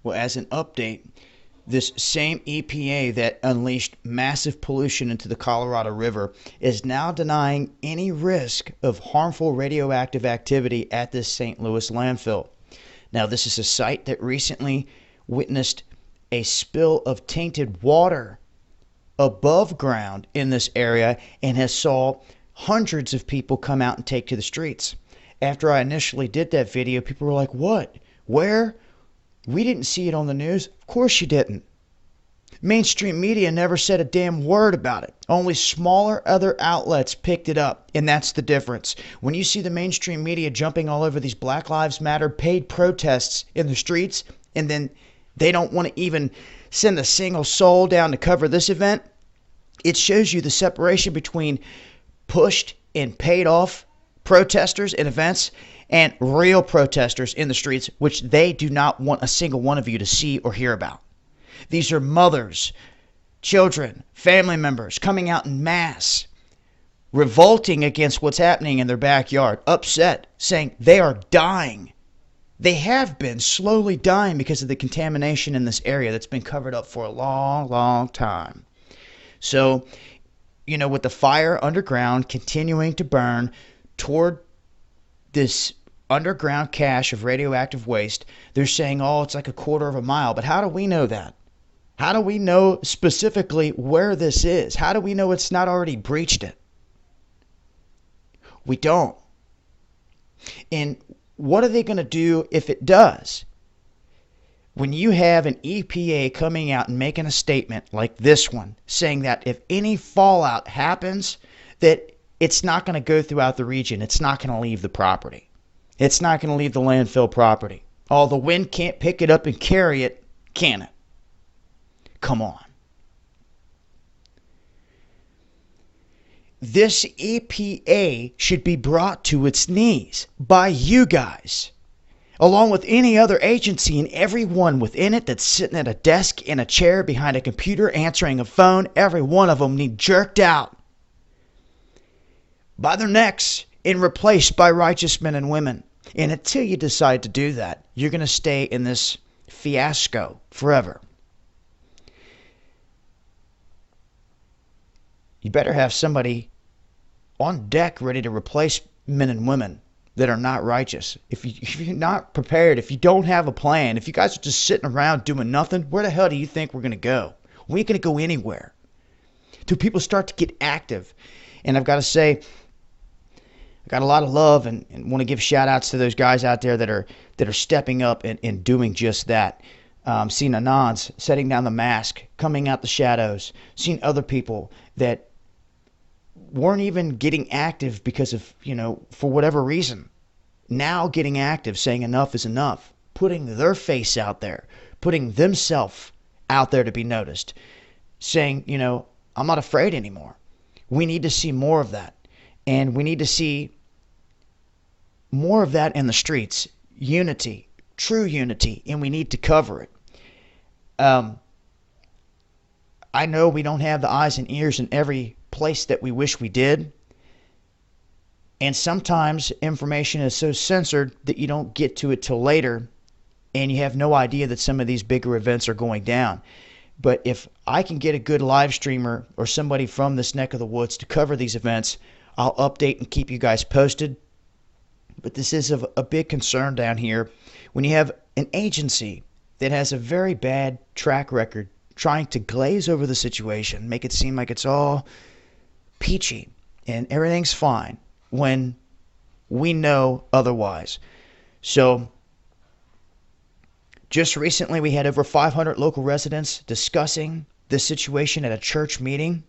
Well, as an update, this same EPA that unleashed massive pollution into the Colorado River is now denying any risk of harmful radioactive activity at this St. Louis landfill. Now, this is a site that recently witnessed a spill of tainted water above ground in this area and has saw hundreds of people come out and take to the streets. After I initially did that video, people were like, "What? Where? We didn't see it on the news." Of course you didn't. Mainstream media never said a damn word about it. Only smaller other outlets picked it up, and that's the difference. When you see the mainstream media jumping all over these Black Lives Matter paid protests in the streets, and then they don't want to even send a single soul down to cover this event, it shows you the separation between pushed and paid off protesters and events and real protesters in the streets, which they do not want a single one of you to see or hear about. These are mothers, children, family members coming out in mass, revolting against what's happening in their backyard, upset, saying they are dying. They have been slowly dying because of the contamination in this area that's been covered up for a long, long time. So, with the fire underground continuing to burn toward this underground cache of radioactive waste, they're saying, oh, it's like a quarter of a mile. But how do we know that? How do we know specifically where this is? How do we know it's not already breached it? We don't. And what are they going to do if it does? When you have an EPA coming out and making a statement like this one, saying that if any fallout happens, that it's not going to go throughout the region. It's not going to leave the property. It's not going to leave the landfill property. Oh, the wind can't pick it up and carry it, can it? Come on. This EPA should be brought to its knees by you guys, along with any other agency and everyone within it that's sitting at a desk in a chair behind a computer answering a phone. Every one of them need jerked out by their necks and replaced by righteous men and women. And until you decide to do that, you're going to stay in this fiasco forever. You better have somebody on deck ready to replace men and women that are not righteous. If you're not prepared, if you don't have a plan, if you guys are just sitting around doing nothing, where the hell do you think we're going to go? We ain't going to go anywhere. Till people start to get active. And I've got to say, I got a lot of love and want to give shout outs to those guys out there that are stepping up and doing just that. Seen Anons setting down the mask, coming out the shadows, seen other people that weren't even getting active because of, for whatever reason, now getting active, saying enough is enough, putting their face out there, putting themselves out there to be noticed, saying, I'm not afraid anymore. We need to see more of that. And we need to see more of that in the streets. Unity, true unity, and we need to cover it. I know we don't have the eyes and ears in every place that we wish we did. And sometimes information is so censored that you don't get to it till later, and you have no idea that some of these bigger events are going down. But if I can get a good live streamer or somebody from this neck of the woods to cover these events, I'll update and keep you guys posted. But this is a big concern down here when you have an agency that has a very bad track record trying to glaze over the situation, make it seem like it's all peachy and everything's fine when we know otherwise. So just recently we had over 500 local residents discussing this situation at a church meeting.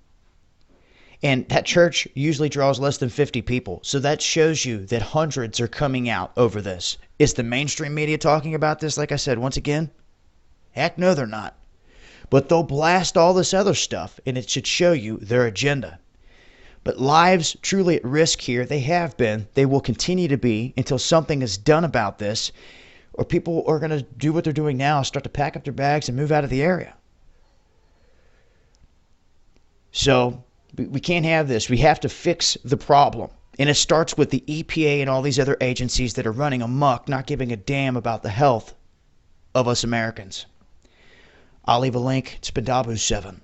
And that church usually draws less than 50 people. So that shows you that hundreds are coming out over this. Is the mainstream media talking about this? Like I said, once again, heck no, they're not. But they'll blast all this other stuff, and it should show you their agenda. But lives truly at risk here, they have been. They will continue to be until something is done about this, or people are going to do what they're doing now, start to pack up their bags and move out of the area. So we can't have this. We have to fix the problem. And it starts with the EPA and all these other agencies that are running amok, not giving a damn about the health of us Americans. I'll leave a link. It's Badabu7.